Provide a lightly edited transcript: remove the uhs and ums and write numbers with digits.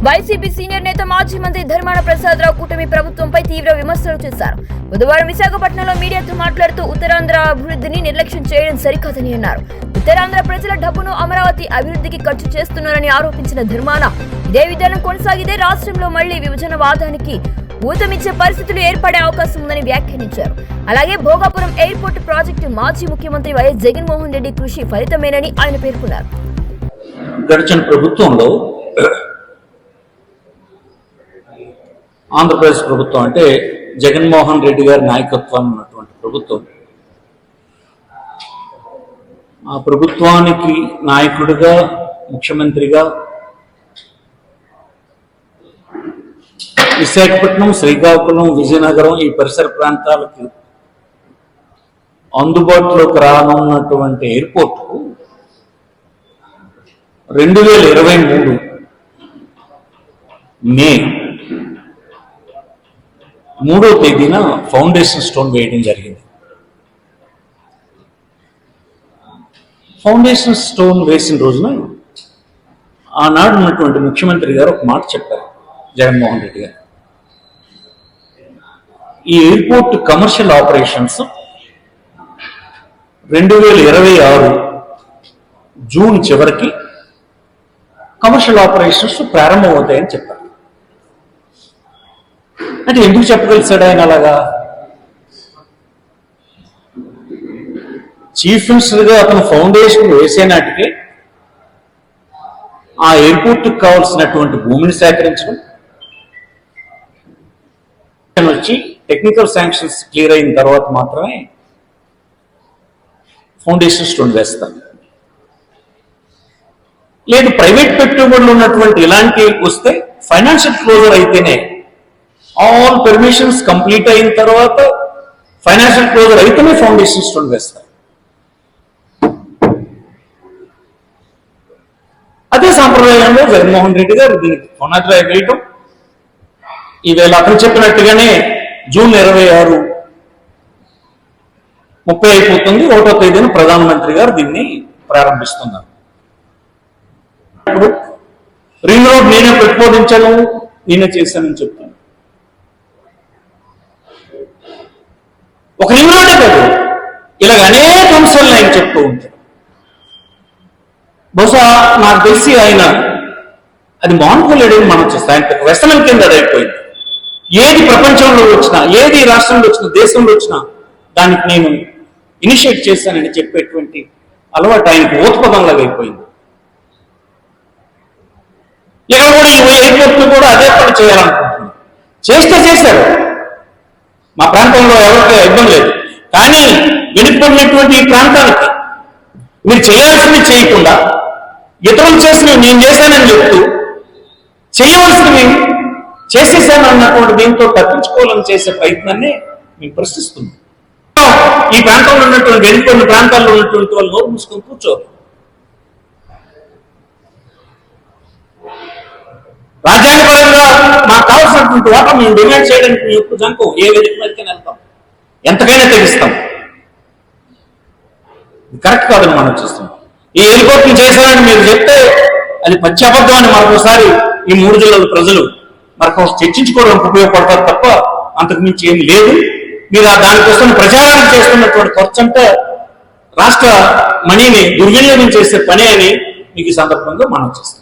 YCP senior నేత మాజీ మంత్రి ధర్మాన ప్రసాదరావు కూటమి ప్రభుత్వంపై తీవ్ర విమర్శలు చేశారు. బుధవారం విశాఖపట్నంలో మీడియాతో మాట్లాడుతూ ఉత్తరాంధ్ర అభివృద్ధిని నిర్లక్ష్యం చేయడం సరికాదని అన్నారు. ఉత్తరాంధ్ర ప్రజల డబ్బును అమరావతి అభివృద్ధికి ఖర్చు చేస్తున్నారని ఆరోపించిన ధర్మాన ఇదే విధానం కొనసాగితే రాష్ట్రంలో మళ్లీ విభజనవాదానికి ఊతమిచ్చే పరిస్థితులు ఏర్పడే అవకాశం ఉందని వ్యాఖ్యానించారు. అలాగే భోగాపురం ఎయిర్పోర్ట్ ప్రాజెక్టు మాజీ ముఖ్యమంత్రి వైఎస్ జగన్మోహన్ రెడ్డి కృషి ఫలితమేనని ఆయన పేర్కొన్నారు. గడిచిన ప్రభుత్వంలో ఆంధ్రప్రదేశ్ ప్రభుత్వం అంటే జగన్మోహన్ రెడ్డి గారి నాయకత్వం ఉన్నటువంటి ప్రభుత్వం, ఆ ప్రభుత్వానికి నాయకుడిగా ముఖ్యమంత్రిగా విశాఖపట్నం, శ్రీకాకుళం, విజయనగరం ఈ పరిసర ప్రాంతాలకు అందుబాటులోకి రానున్నటువంటి ఎయిర్పోర్ట్కు 2023 మే 3వ తేదీన ఫౌండేషన్ స్టోన్ వేయడం జరిగింది. ఫౌండేషన్ స్టోన్ వేసిన రోజున ఆనాడు ఉన్నటువంటి ముఖ్యమంత్రి గారు ఒక మాట చెప్పారు. జగన్మోహన్ రెడ్డి గారు ఈ ఎయిర్పోర్ట్ కమర్షియల్ ఆపరేషన్స్ 2026 జూన్ చివరికి కమర్షియల్ ఆపరేషన్స్ ప్రారంభమవుతాయని చెప్పారు. అంటే ఎందుకు చెప్పగలిసాడు ఆయన అలాగా? చీఫ్ మినిస్టర్గా అతను ఫౌండేషన్ వేసే నాటికే ఆ ఎయిర్పోర్ట్కి కావాల్సినటువంటి భూమిని సేకరించడం, వచ్చి టెక్నికల్ శాంక్షన్స్ క్లియర్ అయిన తర్వాత మాత్రమే ఫౌండేషన్ స్టోన్ వేస్తారు. లేదు ప్రైవేట్ పెట్టుబడులు ఉన్నటువంటి ఇలాంటి వస్తే ఫైనాన్షియల్ క్లోజర్ అయితేనే, ఆల్ పర్మిషన్స్ కంప్లీట్ అయిన తర్వాత ఫైనాన్షియల్ క్లోజర్ అయితేనే ఫౌండేషన్ స్టోన్ వేస్తారు. అదే సాంప్రదాయంలో జగన్మోహన్ రెడ్డి గారు దీనికి పునాదిరాయి వేయటం, ఈవేళ అతను చెప్పినట్టుగానే జూన్ 26, 30 అయిపోతుంది, 1వ తేదీన ప్రధానమంత్రి గారు దీన్ని ప్రారంభిస్తున్నారు. ఇప్పుడు రింగ్ రోడ్ నేనే ప్రతిపాదించాను, నేనే చేశానని చెప్తాను. ఒక రింగ్ రోడ్డే కాదు, ఇలాగ అనేక అంశాలను ఆయన చెప్తూ ఉంటాడు. బహుశా నాకు తెలిసి ఆయన అది మానుకోలేడని మనం చూస్తాం. ఆయన వ్యసనం కింద అది అయిపోయింది. ఏది ప్రపంచంలో వచ్చినా, ఏది రాష్ట్రంలో వచ్చినా, దేశంలో వచ్చినా దానికి నేను ఇనిషియేట్ చేశానని చెప్పేటువంటి అలవాటు ఆయనకు ఓత్పదంలాగా అయిపోయింది. ఇక్కడ కూడా ఈ ఎయిర్పోర్ట్ కూడా అదే పని చేయాలనుకుంటున్నాను. చేస్తే చేశారు, మా ప్రాంతంలో ఎవరికి ఇబ్బంది లేదు. కానీ వెనుకబడినటువంటి ఈ ప్రాంతానికి మీరు చేయాల్సింది చేయకుండా ఇతరులు చేసినవి నేను చేశానని చెప్తూ చేయవలసినవి చేసేసాను అన్నటువంటి దీంతో తప్పించుకోవాలని చేసే ప్రయత్నాన్ని మేము ప్రశ్నిస్తున్నాం. ఈ ప్రాంతంలో ఉన్నటువంటి వెనుకొన్ని ప్రాంతాల్లో ఉన్నటువంటి వాళ్ళు నోరు మూసుకొని కూర్చోరు. రాజ్యాంగపరంగా మాకు కావాల్సినటువంటి వాటా మేము డిమాండ్ చేయడానికి మేము ఎప్పుడు జంకం, ఏ వేదిక మీదకైనా వెళ్తాం, ఎంతకైనా తెగిస్తాం. కరెక్ట్ కాదని మనం చూస్తున్నాం. ఈ ఎయిర్పోర్ట్ని చేశారని మీరు చెప్తే అది పచ్చి అబద్ధం అని మరొకసారి ఈ 3 జిల్లాల ప్రజలు మరొక చర్చించుకోవడానికి ఉపయోగపడతారు తప్ప అంతకు మించి ఏమి లేదు. మీరు దానికోసం ప్రచారానికి చేస్తున్నటువంటి ఖర్చు అంటే రాష్ట్ర మనీని దుర్వినియోగం చేసే పని అని మీకు ఈ సందర్భంగా మనం చేస్తాం.